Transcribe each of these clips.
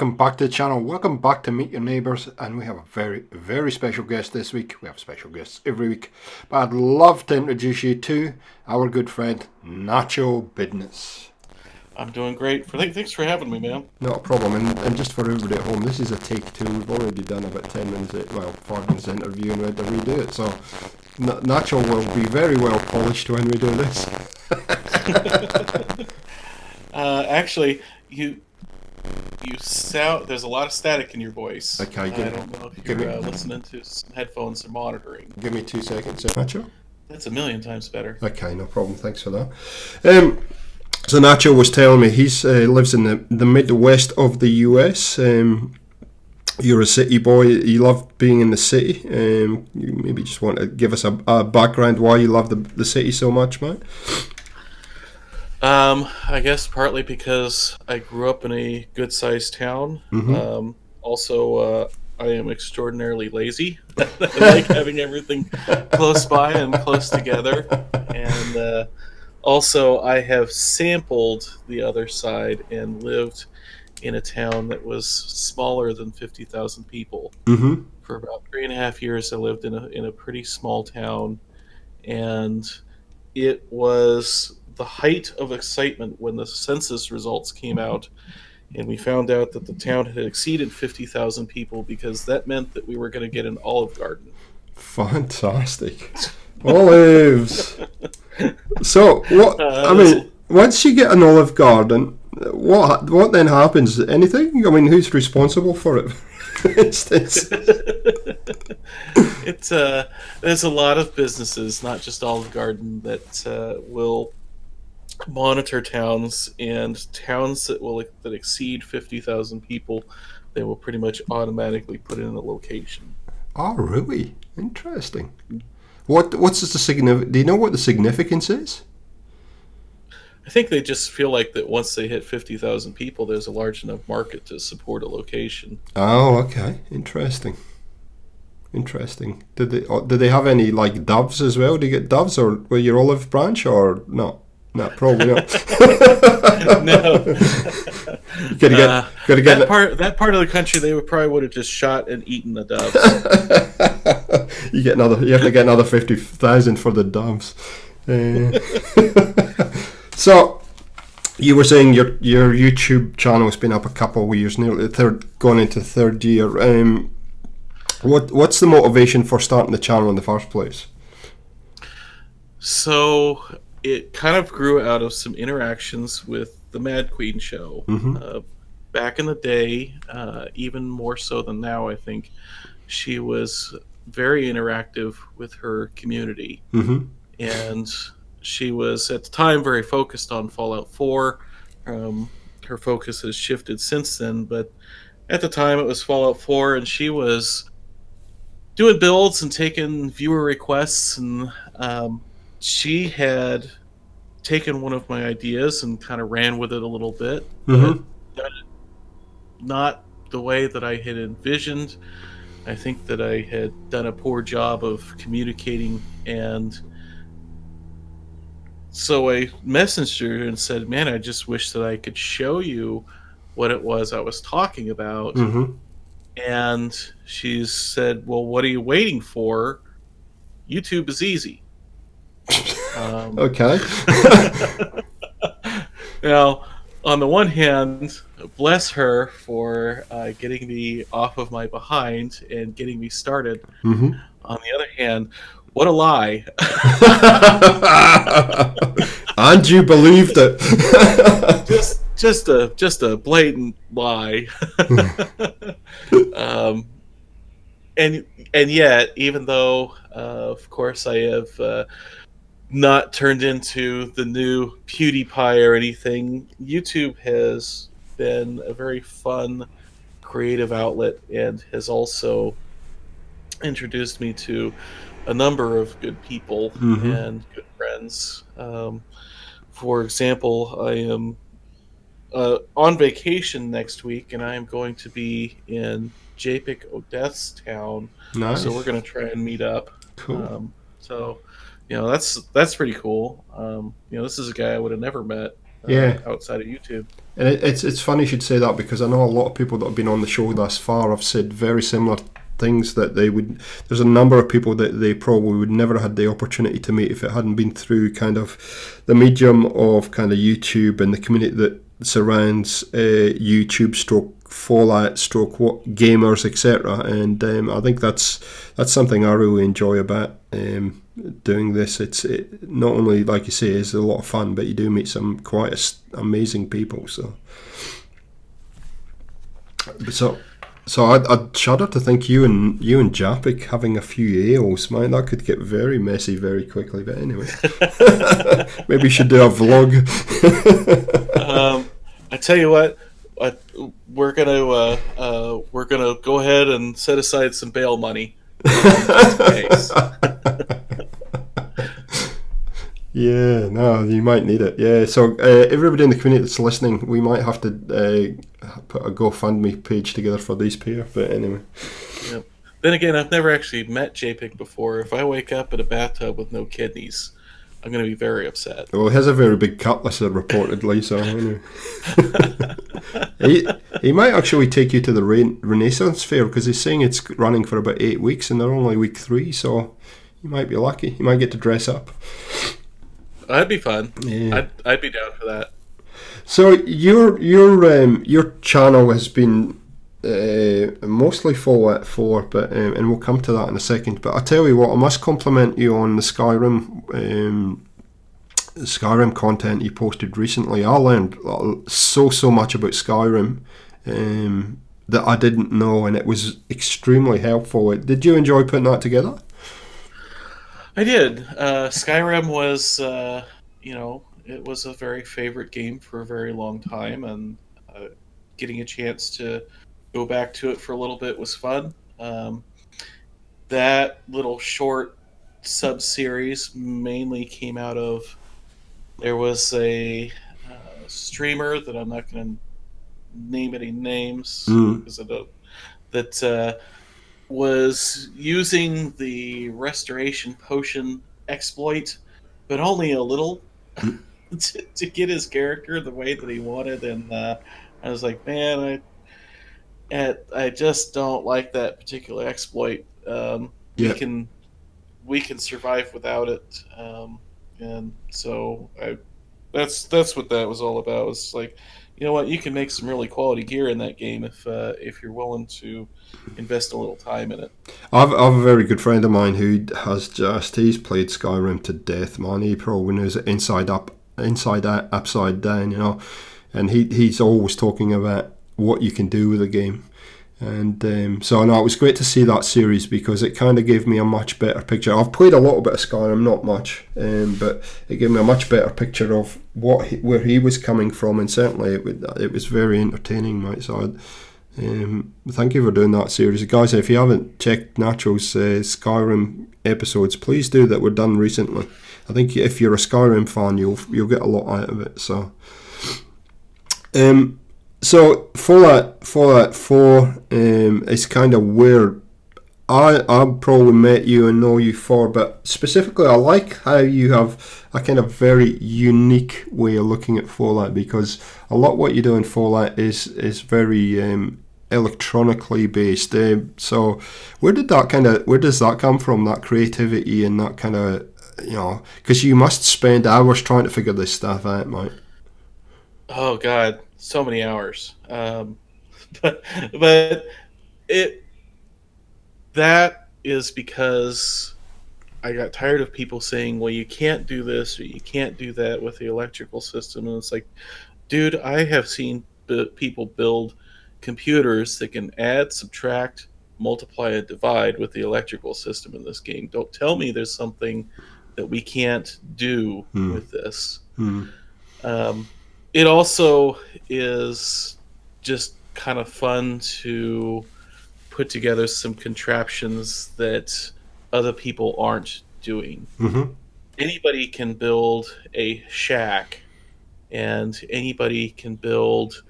welcome back to the channel. Welcome back to Meet Your Neighbours, and we have a very, very special guest this week. We have special guests every week, but I'd love to introduce you to our good friend, Nacho Bidness. I'm doing great. Thanks for having me, man. Not a problem, and just for everybody at home, this is a take two. We've already done about 10 minutes, 5 minutes interview, and we had to redo it, so Nacho will be very well polished when we do this. Actually, you sound. There's a lot of static in your voice. Okay, I don't know if you're listening to some headphones or monitoring. Give me 2 seconds, Nacho. That's a million times better. Okay, no problem. Thanks for that. So Nacho was telling me he lives in the Midwest of the US. You're a city boy. You love being in the city. You maybe just want to give us a background why you love the city so much, mate. I guess partly because I grew up in a good-sized town. Mm-hmm. Also, I am extraordinarily lazy. I like having everything close by and close together. And also, I have sampled the other side and lived in a town that was smaller than 50,000 people. Mm-hmm. For about 3.5 years, I lived in a pretty small town, and it was the height of excitement when the census results came out, and we found out that the town had exceeded 50,000 people, because that meant that we were going to get an Olive Garden. Fantastic. Olives. So what? I mean, once you get an Olive Garden, what then happens? Anything? I mean, who's responsible for it? For instance, there's a lot of businesses, not just Olive Garden, that will monitor towns, and towns that exceed 50,000 people, they will pretty much automatically put in a location. oh, really? Interesting. What's the significance? Do you know what the significance is? I think they just feel like that once they hit 50,000 people, there's a large enough market to support a location. Oh, okay. Interesting. Did they have any like doves as well? Do you get doves or were your olive branch or not? No, probably not. No. Gotta get that part of the country, they would have just shot and eaten the doves. You have to get another 50,000 for the doves. So you were saying your YouTube channel has been up a couple of years, nearly going into third year. What's the motivation for starting the channel in the first place? So it kind of grew out of some interactions with the Mad Queen show. Mm-hmm. Back in the day, even more so than now, I think, she was very interactive with her community. Mm-hmm. And she was, at the time, very focused on Fallout 4. Her focus has shifted since then, but at the time it was Fallout 4, and she was doing builds and taking viewer requests, and she had taken one of my ideas and kind of ran with it a little bit, Mm-hmm. but done it not the way that I had envisioned. I think that I had done a poor job of communicating, and so I messaged her and said, "Man, I just wish that I could show you what it was I was talking about." Mm-hmm. And she said, "Well, what are you waiting for? YouTube is easy." Okay. Now, on the one hand, bless her for getting me off of my behind and getting me started. Mm-hmm. On the other hand, what a lie. And you believed it. just a blatant lie. And yet, even though of course I have not turned into the new PewDiePie or anything, YouTube has been a very fun, creative outlet, and has also introduced me to a number of good people Mm-hmm. and good friends. For example, I am on vacation next week, and I am going to be in JPEG Odeth's town. Nice. So we're going to try and meet up. Cool. So, that's pretty cool. This is a guy I would have never met Yeah. outside of YouTube. And it's funny you should say that because I know a lot of people that have been on the show thus far have said very similar things that they would. There's a number of people that they probably would never have had the opportunity to meet if it hadn't been through kind of the medium of kind of YouTube and the community that surrounds YouTube stroke Fallout stroke what gamers etc. And I think that's something I really enjoy about doing this. It not only, like you say, is a lot of fun, but you do meet some quite amazing people. So I'd shudder to think you and Japik having a few ales, man. That could get very messy very quickly. But anyway, maybe you should do a vlog. I tell you what, we're gonna go ahead and set aside some bail money just in case. Yeah, no, you might need it. Yeah, so everybody in the community that's listening, we might have to put a GoFundMe page together for these pair. But anyway, Yep. Then again, I've never actually met JPEG before. If I wake up in a bathtub with no kidneys, I'm going to be very upset. well, he has a very big cutlass, reportedly. So anyway. he might actually take you to the Renaissance Fair because he's saying it's running for about 8 weeks and they're only week 3, so you might be lucky. You might get to dress up. That'd be fun. Yeah. I'd be down for that. So your channel has been mostly Fallout 4, but and we'll come to that in a second. But I tell you what, I must compliment you on the Skyrim content you posted recently. I learned so much about Skyrim that I didn't know, and it was extremely helpful. Did you enjoy putting that together? I did. Skyrim was, it was a very favorite game for a very long time, and getting a chance to go back to it for a little bit was fun. That little short sub-series mainly came out of, there was a streamer that I'm not going to name any names because I don't, that was using the restoration potion exploit, but only a little to get his character the way that he wanted. And I was like, man, I just don't like that particular exploit. Yeah. We can survive without it, and so that's what that was all about. It's like, you know what, you can make some really quality gear in that game if you're willing to invest a little time in it. I've a very good friend of mine who he's played Skyrim to death, man. He probably knows it inside up, inside out, upside down, and he's always talking about what you can do with the game. And so no, it was great to see that series because it kind of gave me a much better picture. I've played a little bit of Skyrim, not much, but it gave me a much better picture of where he was coming from, and certainly it was very entertaining, mate. So thank you for doing that series, guys. If you haven't checked Nacho's Skyrim episodes, please do, that were done recently. I think if you're a Skyrim fan, you'll get a lot out of it. So Fallout 4 is kind of where I probably met you and know you for, but specifically I like how you have a kind of very unique way of looking at Fallout, because a lot of what you do in Fallout is very electronically based. So where does that come from, that creativity and that kind of, because you must spend hours trying to figure this stuff out, mate. Oh God, so many hours. But it that is because I got tired of people saying, "Well, you can't do this or you can't do that with the electrical system," and it's like, dude, I have seen people build computers that can add, subtract, multiply, and divide with the electrical system in this game. Don't tell me there's something that we can't do with this. It also is just kind of fun to put together some contraptions that other people aren't doing. Mm-hmm. Anybody can build a shack, and anybody can build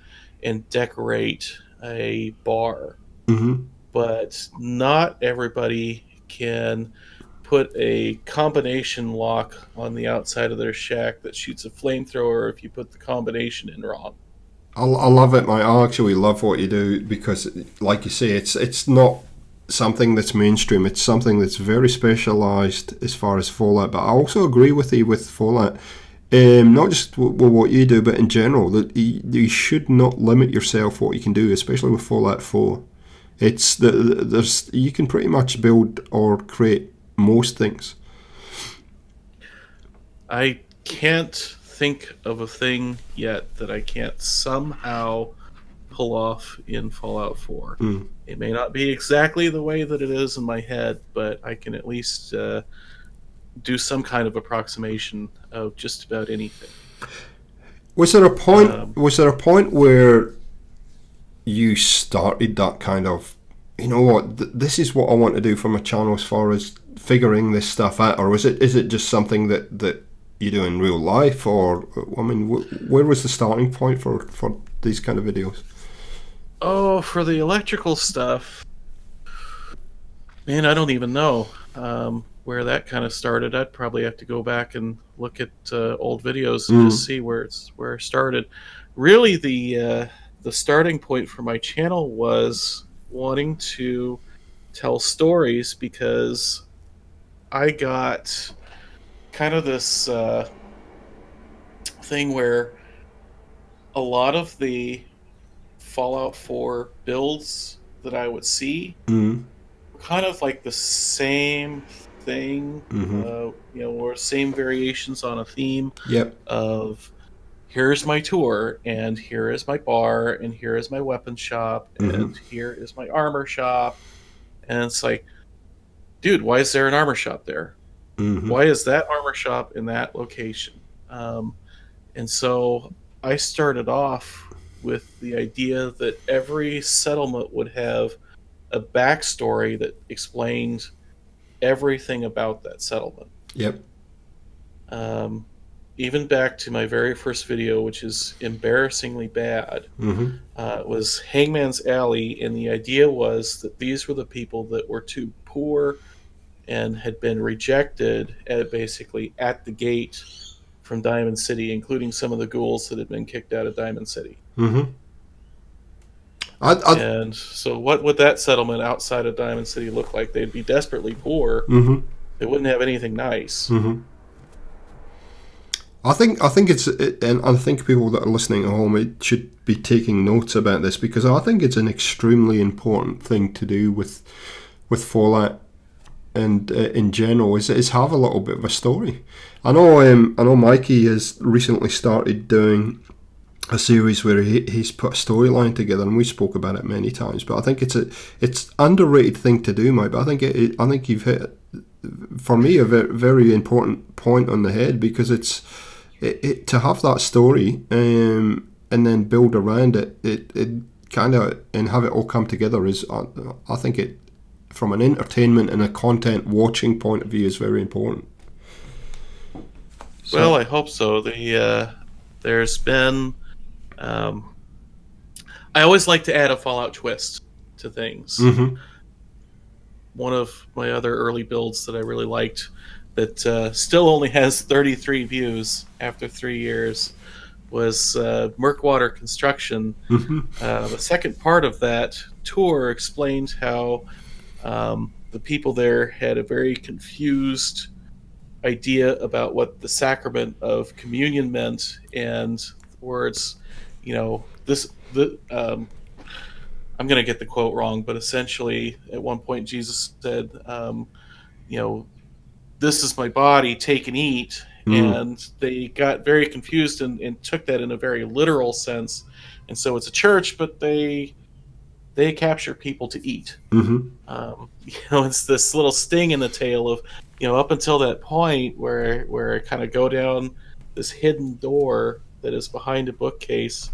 and decorate a bar, Mm-hmm. but not everybody can put a combination lock on the outside of their shack that shoots a flamethrower if you put the combination in wrong. I love it, mate. I actually love what you do because, like you say, it's not something that's mainstream. It's something that's very specialised as far as Fallout. But I also agree with you with Fallout. Not just with what you do, but in general, that you should not limit yourself what you can do, especially with Fallout 4. It's there's you can pretty much build or create most things. I can't think of a thing yet that I can't somehow pull off in Fallout 4. Mm. It may not be exactly the way that it is in my head, but I can at least do some kind of approximation of just about anything. Was there a point? Um, Was there a point where you started that kind of, you know what, this is what I want to do for my channel as far as figuring this stuff out, or is it just something that you do in real life, or I mean, where was the starting point for these kind of videos? oh, for the electrical stuff, man, I don't even know where that kind of started. I'd probably have to go back and look at old videos and just Mm. see where it started. Really, the starting point for my channel was wanting to tell stories because I got kind of this thing where a lot of the Fallout 4 builds that I would see Mm. were kind of like the same thing, Mm-hmm. or same variations on a theme Yep. of here's my tour, and here is my bar, and here is my weapon shop, Mm-hmm. and here is my armor shop. And it's like, dude, why is there an armor shop there? Mm-hmm. Why is that armor shop in that location? And so I started off with the idea that every settlement would have a backstory that explained everything about that settlement. Yep. Um, Even back to my very first video, which is embarrassingly bad, Mm-hmm. was Hangman's Alley, and the idea was that these were the people that were too poor and had been rejected basically at the gate from Diamond City, including some of the ghouls that had been kicked out of Diamond City. Mm-hmm. I And so, what would that settlement outside of Diamond City look like? They'd be desperately poor. Mm-hmm. They wouldn't have anything nice. Mm-hmm. I think and I think people that are listening at home should be taking notes about this because I think it's an extremely important thing to do with Fallout and in general is have a little bit of a story. I know Mikey has recently started doing a series where he's put a storyline together, and we spoke about it many times. But I think it's underrated thing to do, Mike. But I think you've hit, for me, a very, very important point on the head because to have that story and then build around it kind of and have it all come together is I think it from an entertainment and a content watching point of view is very important. So, Well, I hope so. There's been. I always like to add a Fallout twist to things. mm-hmm. One of my other early builds that I really liked that still only has 33 views after 3 years was Murkwater Construction. Mm-hmm. The second part of that tour explained how the people there had a very confused idea about what the sacrament of communion meant, and words, I'm going to get the quote wrong, but essentially, at one point, Jesus said, you know, this is my body, take and eat. Mm-hmm. And they got very confused and took that in a very literal sense. And so it's a church, but they capture people to eat. Mm-hmm. It's this little sting in the tail of, up until that point where I kind of go down this hidden door that is behind a bookcase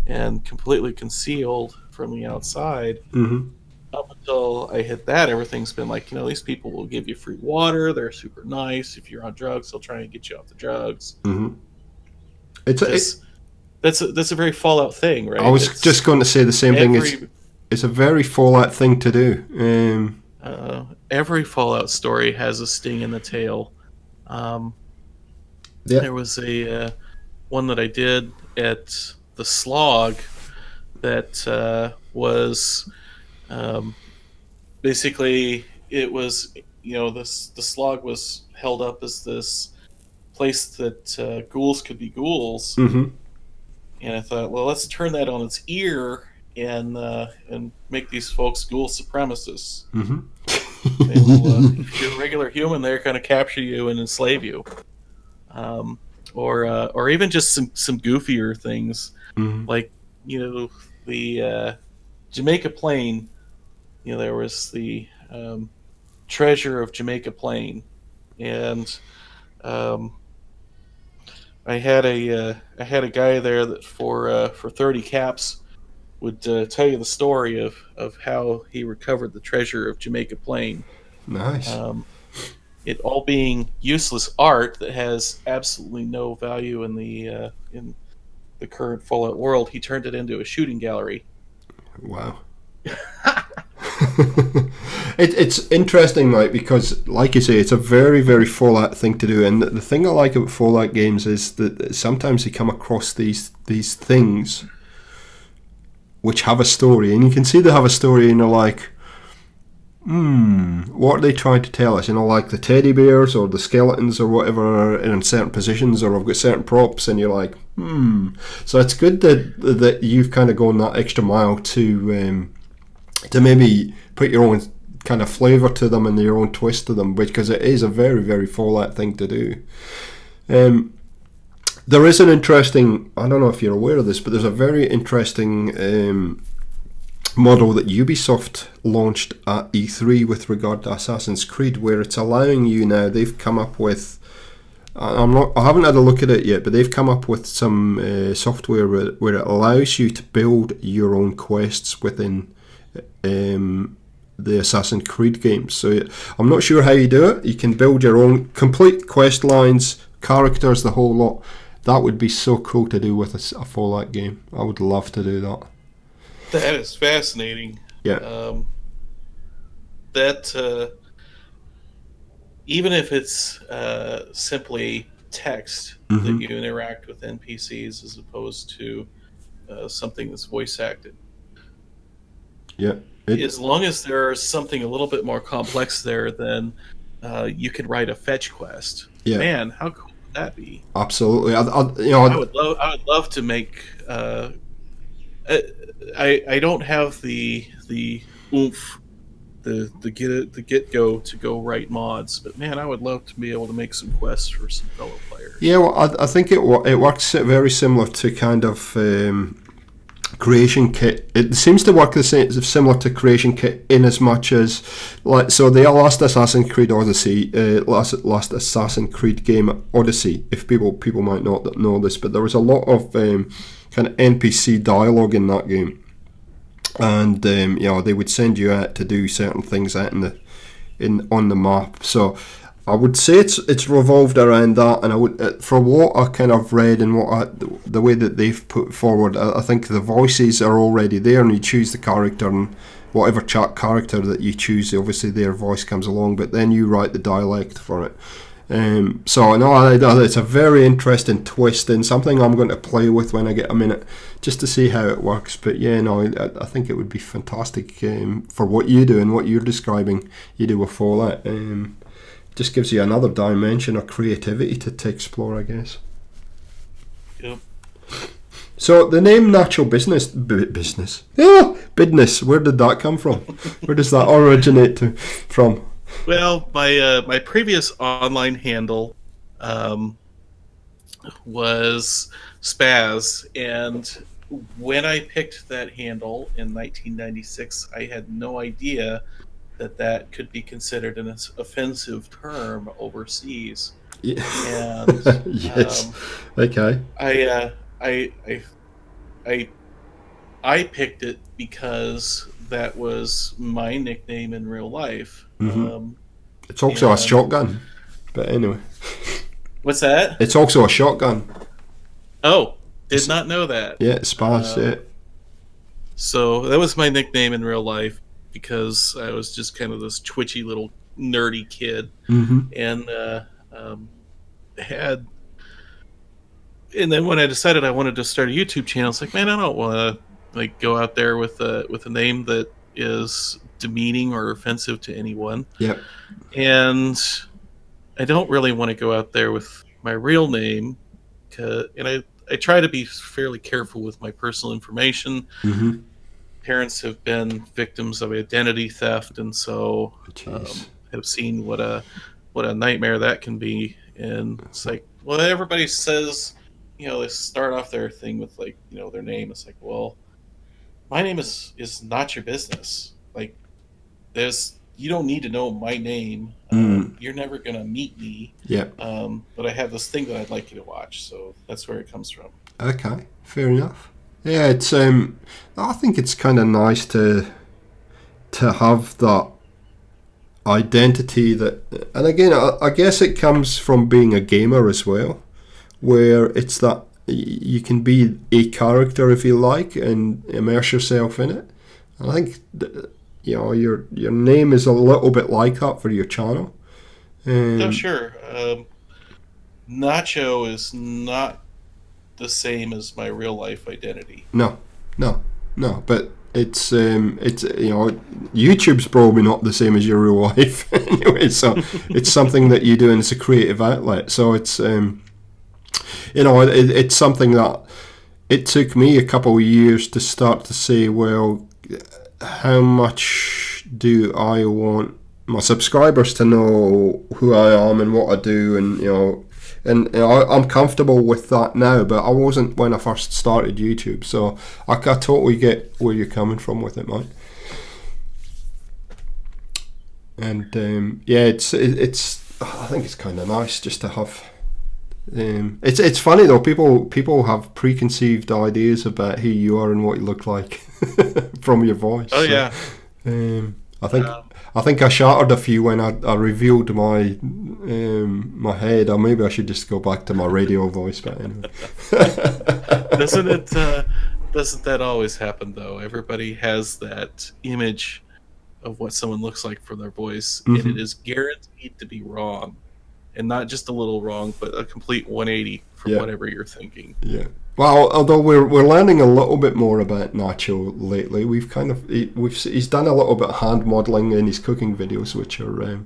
and completely concealed from the outside. Mm-hmm. Up until I hit that, everything's been like, these people will give you free water. They're super nice. If you're on drugs, they'll try and get you off the drugs. Mm-hmm. That's That's a very Fallout thing, right? I was just going to say the same thing. It's a very Fallout thing to do. Every Fallout story has a sting in the tail. Yeah. There was a one that I did at the slog that was um, basically it was this the slog was held up as this place that ghouls could be ghouls, Mm-hmm. and I thought, well, let's turn that on its ear and make these folks ghoul supremacists. They will, Mm-hmm. if you're a regular human, they're going to capture you and enslave you, um, or even just some goofier things Mm-hmm. like the Jamaica Plain. There was the treasure of Jamaica Plain, and um, I had a guy there that for 30 caps would tell you the story of how he recovered the treasure of Jamaica Plain. Nice. Um, it all being useless art that has absolutely no value in the current Fallout world, he turned it into a shooting gallery. Wow. It's interesting, Mike, because, like you say, it's a very, very Fallout thing to do. And the thing I like about Fallout games is that sometimes you come across these things which have a story, and you can see they have a story, and you're like, what are they trying to tell us? Like the teddy bears or the skeletons or whatever are in certain positions, or I've got certain props, and you're like, So it's good that you've kind of gone that extra mile to maybe put your own kind of flavour to them and your own twist to them, because it is a very, very Fallout thing to do. There is an interesting, I don't know if you're aware of this, but there's a very interesting model that Ubisoft launched at E3 with regard to Assassin's Creed, where it's allowing you now, they've come up with, I haven't had a look at it yet, but they've come up with some software where it allows you to build your own quests within the Assassin's Creed games. So I'm not sure how you do it. You can build your own complete quest lines, characters, the whole lot. That would be so cool to do with a Fallout game. I would love to do that. That is fascinating. Yeah. That even if it's simply text that you interact with NPCs as opposed to something that's voice acted. Yeah. As long as there's something a little bit more complex there, then you can write a fetch quest. Yeah. Man, how cool would that be? Absolutely. I would love to make. I don't have the oomph, the get go to go write mods, but man, I would love to be able to make some quests for some fellow players. Yeah, well, I think it works very similar to kind of Creation Kit. It seems to work the same, similar to Creation Kit, in as much as, like, so the last Assassin's Creed Odyssey, last Assassin's Creed game Odyssey. If people might not know this, but there was a lot of kind of NPC dialogue in that game, and they would send you out to do certain things out on the map. So I would say it's revolved around that, and I would, for what I kind of read and the way that they've put forward, I think the voices are already there, and you choose the character, and whatever chat character that you choose, obviously their voice comes along, but then you write the dialect for it. So no, it's a very interesting twist, and something I'm going to play with when I get a minute, just to see how it works. But yeah, no, I think it would be fantastic for what you do and what you're describing. You do with Fallout. Just gives you another dimension of creativity to explore, I guess. Yep. So the name Nacho Bidness, where did that come from? Where does that originate from? Well, my previous online handle was Spaz, and when I picked that handle in 1996, I had no idea that could be considered an offensive term overseas. Yeah. And yes. Okay. I picked it because that was my nickname in real life. It's also a shotgun, but anyway. What's that? It's also a shotgun. Oh, did not know that. Yeah, it's Spaz, yeah. So that was my nickname in real life, because I was just kind of this twitchy little nerdy kid, and and then when I decided I wanted to start a YouTube channel, it's like, man, I don't want to like go out there with a name that is demeaning or offensive to anyone, Yep. and I don't really want to go out there with my real name, and I try to be fairly careful with my personal information. Mm-hmm. Parents have been victims of identity theft, and so Jeez. have seen what a nightmare that can be. And it's like, well, everybody says, they start off their thing with like, their name. It's like, well, my name is not your business. Like, there's you don't need to know my name. Mm. You're never gonna meet me. Yep. But I have this thing that I'd like you to watch. So that's where it comes from. Okay. Fair enough. Yeah, it's I think it's kind of nice to have that identity that, and again, I guess it comes from being a gamer as well, where it's that you can be a character if you like and immerse yourself in it. And I think your name is a little bit like that for your channel. No, sure. Nacho is not the same as my real life identity. No, no, no. But it's YouTube's probably not the same as your real life anyway. So it's something that you do and it's a creative outlet. So it's it's something that it took me a couple of years to start to say, well, how much do I want my subscribers to know who I am and what I do, and I'm comfortable with that now, but I wasn't when I first started YouTube, so I totally get where you're coming from with it, mate. And it's I think it's kind of nice just to have. It's funny though. People have preconceived ideas about who you are and what you look like from your voice. Oh yeah. I think I think I shattered a few when I revealed my my head. Or maybe I should just go back to my radio voice. But anyway, Doesn't that always happen though? Everybody has that image of what someone looks like from their voice, and it is guaranteed to be wrong, and not just a little wrong, but a complete 180 from whatever you're thinking. Yeah. Well, although we're learning a little bit more about Nacho lately, he's done a little bit of hand modelling in his cooking videos, which are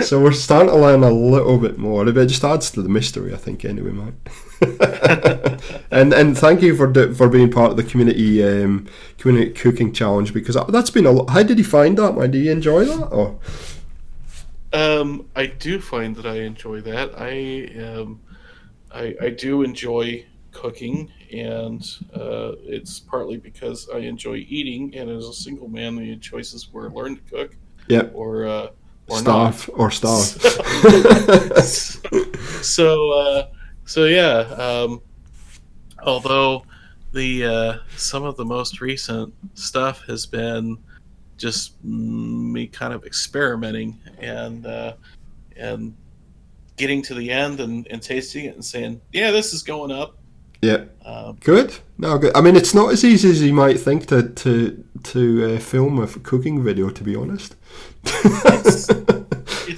so we're starting to learn a little bit more. It just adds to the mystery, I think. Anyway, mate. and thank you for being part of the community cooking challenge, because that's been a lot. How did you find that, man? Do you enjoy that? Or? I do find that I enjoy that. I do enjoy cooking, and it's partly because I enjoy eating. And as a single man, the choices were learn to cook, yep, or starve, not. or starve. So yeah. Although the some of the most recent stuff has been just me kind of experimenting and getting to the end and tasting it and saying, yeah, this is going up. Yeah. Good. No, good. I mean, it's not as easy as you might think to film a cooking video, to be honest. It's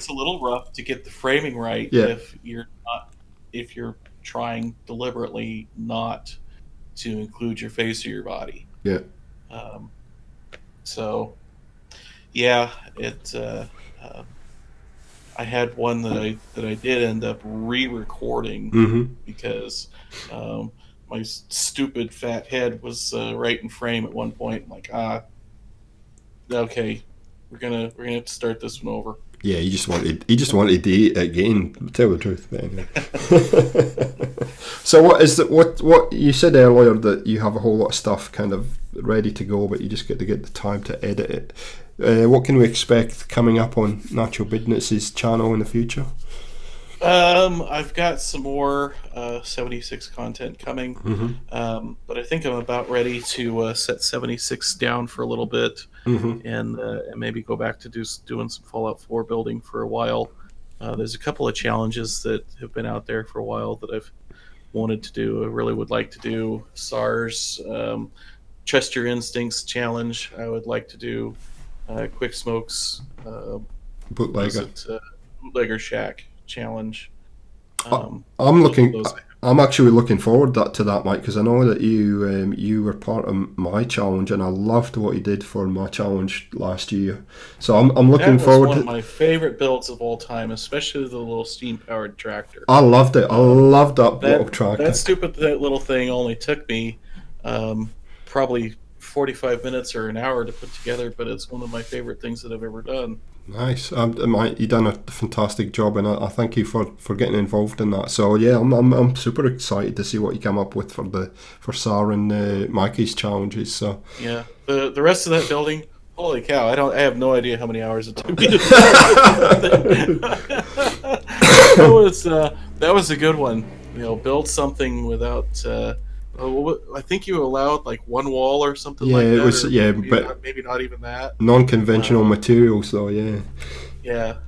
a little rough to get the framing right if you're trying deliberately not to include your face or your body. Yeah. So yeah, I had one that I did end up re-recording because my stupid fat head was right in frame at one point. I'm like, okay, we're gonna have to start this one over. Yeah, he just wanted to eat it again. To tell the truth, but anyway. So what you said earlier, that you have a whole lot of stuff kind of ready to go, but you just get to get the time to edit it. What can we expect coming up on Nacho Bidness's channel in the future? I've got some more 76 content coming, but I think I'm about ready to set 76 down for a little bit, and maybe go back to doing some Fallout 4 building for a while. There's a couple of challenges that have been out there for a while that I've wanted to do. I really would like to do SARS, Trust Your Instincts challenge. I would like to do Quick Smokes Bootlegger Bootlegger Shack challenge. I, Um, I'm those are looking. those. I'm actually looking forward to that, Mike, because I know that you were part of my challenge, and I loved what you did for my challenge last year. So I'm looking That was forward one of to. my favorite builds of all time, especially the little steam-powered tractor. I loved it. I Um, loved that little that tractor. stupid that little thing only took me probably 45 minutes or an hour to put together, but it's one of my favorite things that I've ever done. Nice. Mike, you done a fantastic job, and I thank you for getting involved in that. So yeah, I'm super excited to see what you come up with for Sarah and Mikey's challenges. So Yeah, the rest of that building, holy cow! I have no idea how many hours it took me to build that thing. That was a good one. You know, build something without. I think you allowed like one wall or something yeah, like it that, was or yeah, but maybe not even that. non-conventional Um, materials though. Yeah, yeah.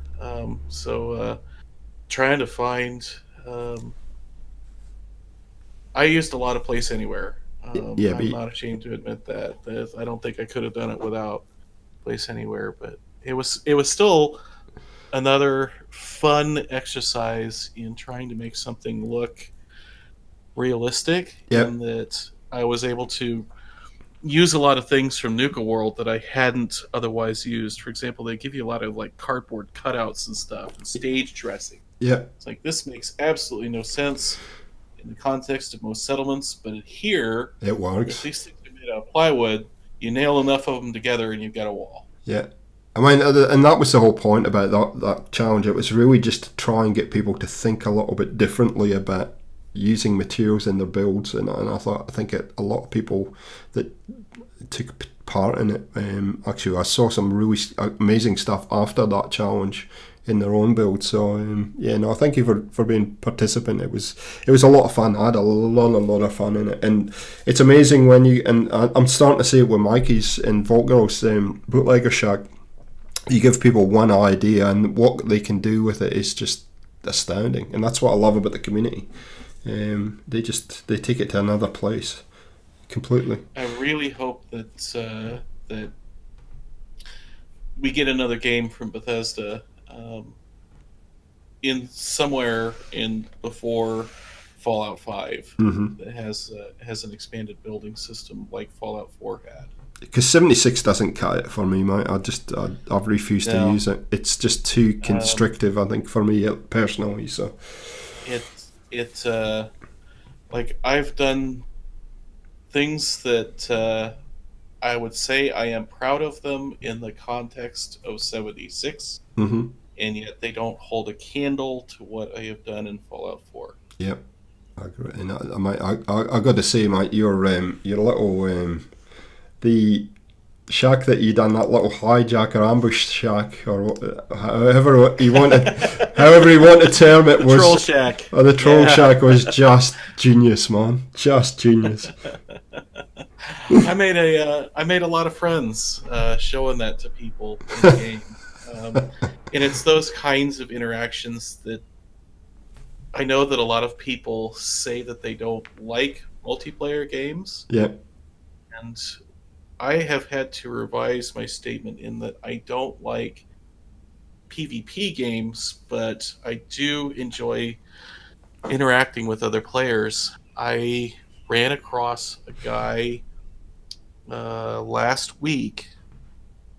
Trying to find. Um, I used a lot of Place Anywhere. yeah, I'm but not ashamed to admit that. I don't think I could have done it without Place Anywhere, but it was still another fun exercise in trying to make something look realistic, yeah, in that I was able to use a lot of things from Nuka World that I hadn't otherwise used. For example, they give you a lot of like cardboard cutouts and stuff and stage dressing. yeah. It's like this makes absolutely no sense in the context of most settlements, but here, It if works. these things are made out of plywood, you nail enough of them together and you've got a wall. Yeah. I mean, and that was the whole point about that challenge. It was really just to try and get people to think a little bit differently about using materials in their builds, and I think a lot of people that took part in it. Actually, I saw some really amazing stuff after that challenge in their own build. So yeah, no, thank you for being participant. It was a lot of fun. I had a lot of fun in it, and it's amazing when you and I'm starting to see it with Mikey's in Voltgirls Bootlegger Shack. You give people one idea, and what they can do with it is just astounding, and that's what I love about the community. They take it to another place completely. I really hope that we get another game from Bethesda in somewhere in before Fallout 5 Mm-hmm. that has an expanded building system like Fallout 4 had. Because 76 doesn't cut it for me, mate. I've refused to No, use it. It's just too um, constrictive, I think, for me personally. So it it like I've done things that I would say I am proud of them in the context of 76, mm-hmm. and yet they don't hold a candle to what I have done in Fallout 4. Yeah, I agree. And I got to say, mate, your little the shack that you done, that little hijack or ambush shack, or however you want to term it, The was Troll Shack. the troll Yeah. shack was just genius, man. Just genius. I made a lot of friends showing that to people in the game, um, and it's those kinds of interactions that I know that a lot of people say that they don't like multiplayer games, Yeah, and I have had to revise my statement in that I don't like PvP games, but I do enjoy interacting with other players. I ran across a guy last week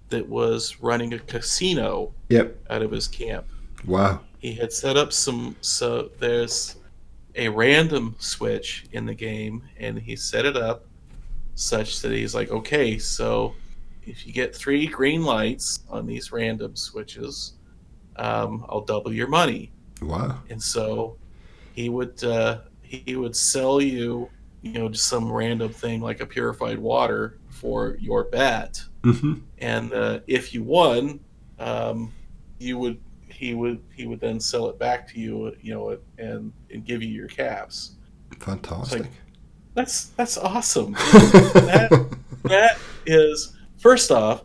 that was running a casino yep. out of his camp. Wow. He had set up so there's a random switch in the game, and he set it up such that he's like, okay, so if you get 3 green lights on these random switches, I'll double your money. Wow. And so he would sell you, just some random thing like a purified water for your bet, Mm-hmm. and if you won, you would he would then sell it back to you, and give you your caps. It's Fantastic. like that's awesome. That that is first off,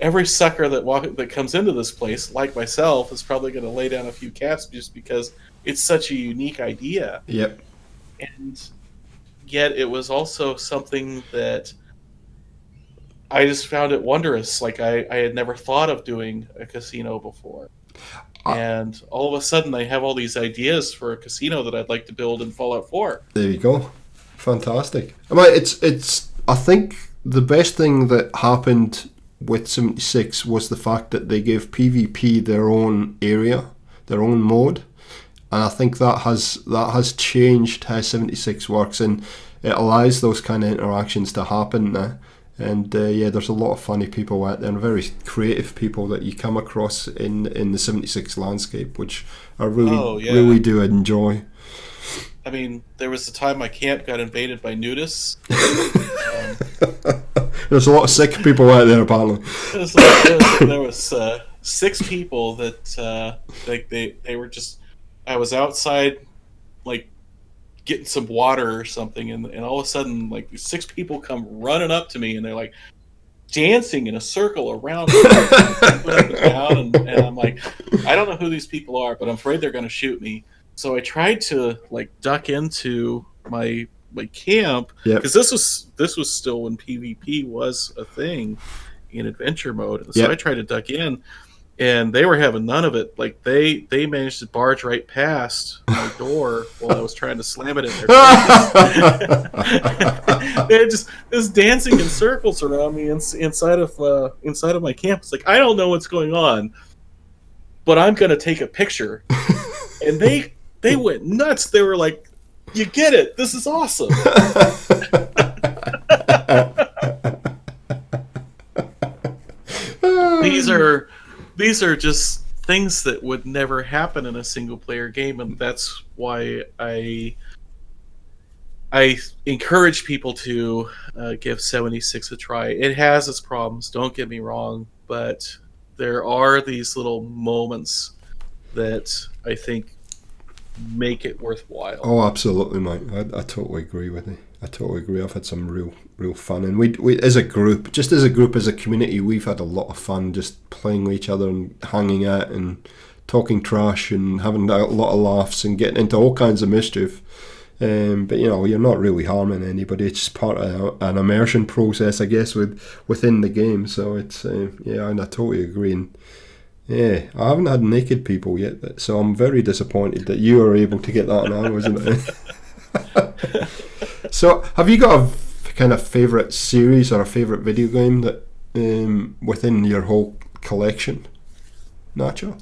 every sucker that comes into this place, like myself, is probably going to lay down a few caps just because it's such a unique idea, Yep. and yet it was also something that I just found it wondrous. Like I had never thought of doing a casino before. And all of a sudden, I have all these ideas for a casino that I'd like to build in Fallout 4. There you go. Fantastic. I mean, it's. I think the best thing that happened with 76 was the fact that they gave PvP their own area, their own mode, and I think that has changed how 76 works, and it allows those kind of interactions to happen now. And yeah, there's a lot of funny people out there and very creative people that you come across in the 76 landscape, which I really do enjoy. I mean, there was a time my camp got invaded by nudists. There's a lot of sick people out there, apparently. There was 6 people that they were just. I was outside, like, getting some water or something, and all of a sudden, like, 6 people come running up to me, and they're like dancing in a circle around me, up and down, and I'm like, I don't know who these people are, but I'm afraid they're going to shoot me. So I tried to, like, duck into my camp, because this was still when PvP was a thing in adventure mode, and so I tried to duck in, and they were having none of it. Like, they managed to barge right past my door while I was trying to slam it in their face. They just dancing in circles around me inside of my camp. It's like, I don't know what's going on, but I'm gonna take a picture. And they went nuts. They were like, "You get it? This is awesome." These are just things that would never happen in a single player game, and that's why I encourage people to give 76 a try. It has its problems, don't get me wrong, but there are these little moments that I think make it worthwhile. Oh, absolutely, mate. I totally agree with you. I totally agree. I've had some real fun, and we as a group, as a community, we've had a lot of fun just playing with each other and hanging out and talking trash and having a lot of laughs and getting into all kinds of mischief. But you know, you're not really harming anybody. It's just part of an immersion process, I guess, within the game. So it's yeah, and I totally agree. And yeah, I haven't had naked people yet, so I'm very disappointed that you were able to get that now, wasn't it? So, have you got a kind of favourite series or a favourite video game that within your whole collection, Nacho?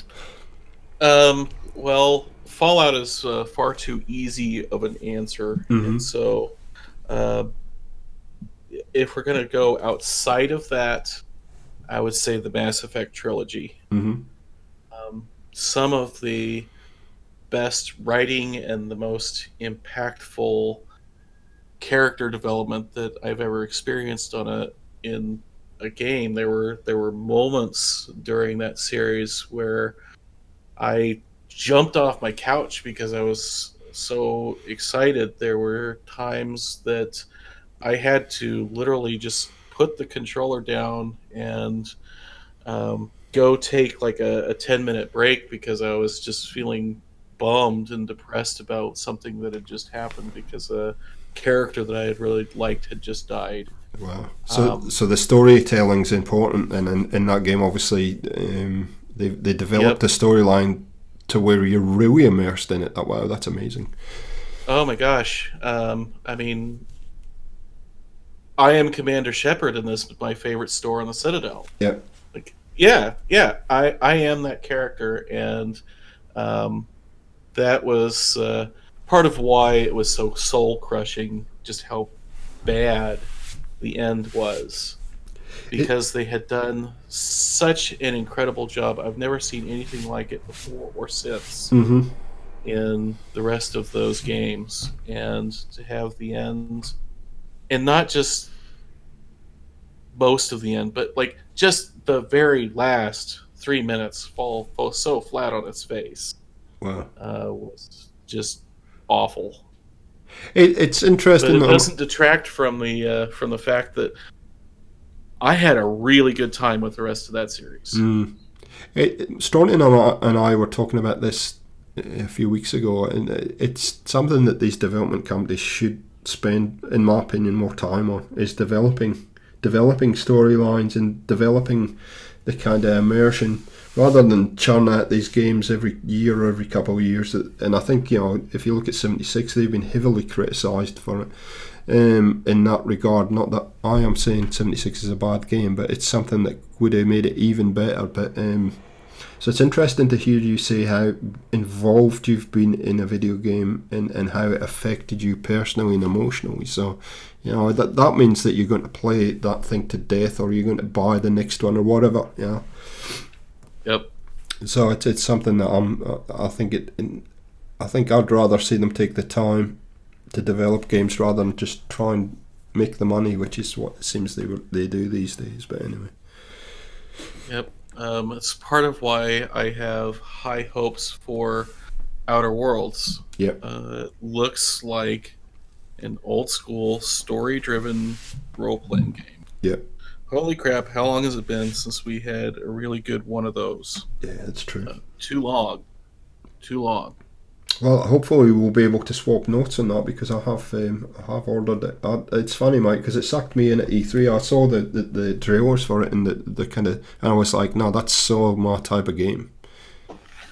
Well, Fallout is far too easy of an answer, and so if we're gonna go outside of that, I would say the Mass Effect trilogy. Some of the best writing and the most impactful character development that I've ever experienced in a game. There were moments during that series where I jumped off my couch because I was so excited. There were times that I had to literally just put the controller down and go take like a 10-minute break because I was just feeling bummed and depressed about something that had just happened because a character that I had really liked had just died. Wow. So the storytelling's important, and in that game, obviously, they developed the storyline to where you're really immersed in it. Wow, that's amazing. Oh my gosh. I mean, I am Commander Shepard in this, my favorite store on the Citadel. Yeah. Like, yeah. I am that character, and that was part of why it was so soul crushing. Just how bad the end was, because they had done such an incredible job. I've never seen anything like it before or since in the rest of those games, and to have the end, and not just most of the end, but like just the very last 3 minutes fall so flat on its face. Wow. Was just awful. It's interesting. But it doesn't detract from the fact that I had a really good time with the rest of that series. Staunton and I were talking about this a few weeks ago, and it's something that these development companies should spend, in my opinion, more time on, is developing storylines and developing the kind of immersion, rather than churn out these games every year or every couple of years. And I think, if you look at 76, they've been heavily criticised for it. In that regard, not that I am saying 76 is a bad game, but it's something that would have made it even better. But so it's interesting to hear you say how involved you've been in a video game and how it affected you personally and emotionally. So, that means that you're going to play that thing to death, or you're going to buy the next one or whatever. Yep. So it's something that I think I'd rather see them take the time to develop games rather than just try and make the money, which is what it seems they do these days. But anyway. Yep. It's part of why I have high hopes for Outer Worlds. Yep. It looks like an old school story-driven role-playing game. Yep. Holy crap, how long has it been since we had a really good one of those? Yeah, that's true. Too long. Well, hopefully we'll be able to swap notes on that, because I have ordered it. It's funny, Mike, because it sucked me in at E3. I saw the trailers for it and the kind of, and I was like, no, that's so my type of game.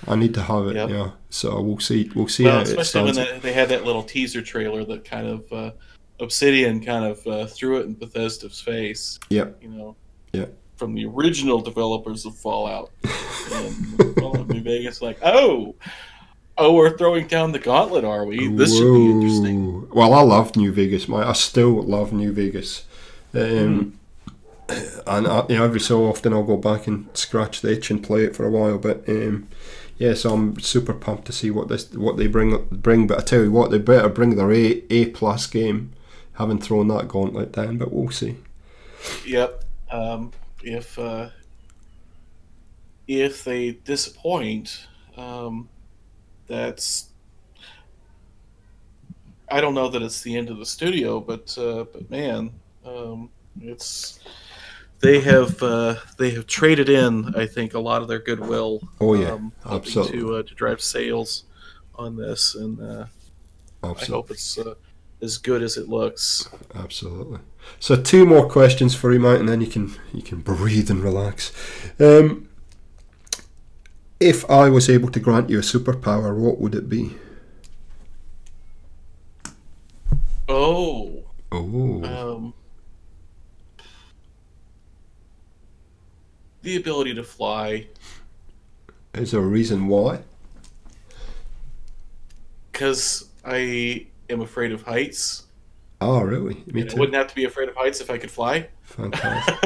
I need to have it. Yep. Yeah. So we'll see. Well, how it stands. Especially when they had that little teaser trailer that kind of Obsidian kind of threw it in Bethesda's face. Yep. Yeah. From the original developers of Fallout and Fallout New Vegas, like, oh, we're throwing down the gauntlet, are we? This should be interesting. Well, I love New Vegas, mate. I still love New Vegas. And every so often I'll go back and scratch the itch and play it for a while. But so I'm super pumped to see what they bring. But I tell you what, they better bring their A+ game, having thrown that gauntlet down. But we'll see. Yep. If they disappoint, that's, I don't know that it's the end of the studio, but man, it's they have traded in, I think, a lot of their goodwill. Oh yeah, absolutely. To drive sales on this, and I hope it's as good as it looks. Absolutely. So 2 more questions for you, Mike, and then you can breathe and relax. If I was able to grant you a superpower, what would it be? Oh. The ability to fly. Is there a reason why? Because I am afraid of heights. Oh, really? Me too. I wouldn't have to be afraid of heights if I could fly. Fantastic.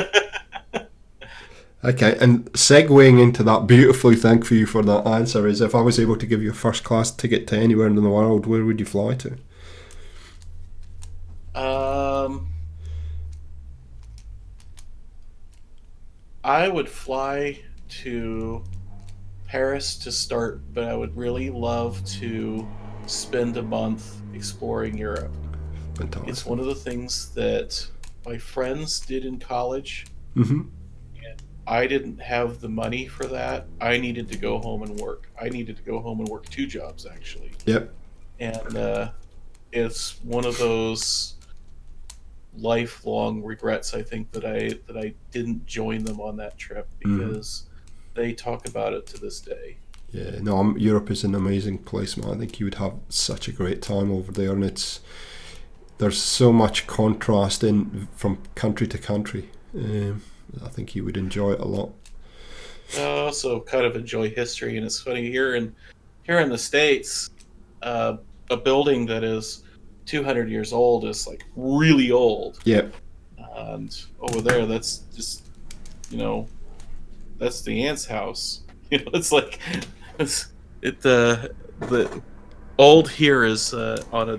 Okay, and segueing into that beautifully, thank you for that answer, is if I was able to give you a first class ticket to anywhere in the world, where would you fly to? I would fly to Paris to start, but I would really love to spend a month exploring Europe. Fantastic. It's one of the things that my friends did in college. Mm-hmm. I didn't have the money for that. I needed to go home and work. I needed to go home and work 2 jobs, actually. Yep. And it's one of those lifelong regrets, I think, that I didn't join them on that trip, because they talk about it to this day. Yeah, no, Europe is an amazing place, man. I think you would have such a great time over there, and there's so much contrast from country to country. I think you would enjoy it a lot. I also kind of enjoy history, and it's funny here in the States, a building that is 200 years old is like really old. Yep. And over there, that's just, that's the ant's house. It's like the old here is on a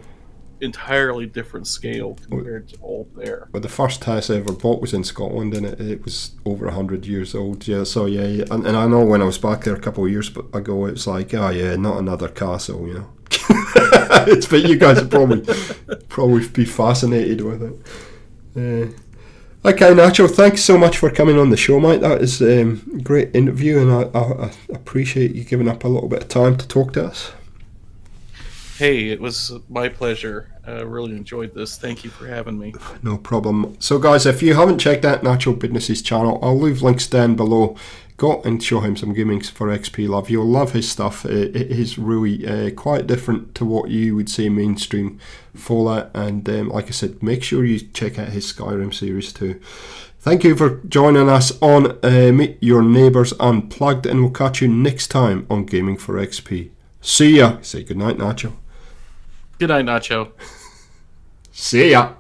entirely different scale compared to old there. But the first house I ever bought was in Scotland, and it was over 100 years old. Yeah, so yeah, and I know when I was back there a couple of years ago, it was like, oh yeah, not another castle, But you guys would probably be fascinated with it. Okay, Nacho, thanks so much for coming on the show, mate. That is a great interview, and I appreciate you giving up a little bit of time to talk to us. Hey, it was my pleasure. I really enjoyed this. Thank you for having me. No problem. So, guys, if you haven't checked out Nacho Bidness's channel, I'll leave links down below. Go and show him some gaming for XP love. You'll love his stuff. It is really quite different to what you would see mainstream Fallout. And like I said, make sure you check out his Skyrim series too. Thank you for joining us on Meet Your Neighbours Unplugged, and we'll catch you next time on Gaming for XP. See ya. Say goodnight, Nacho. Good night, Nacho. See ya.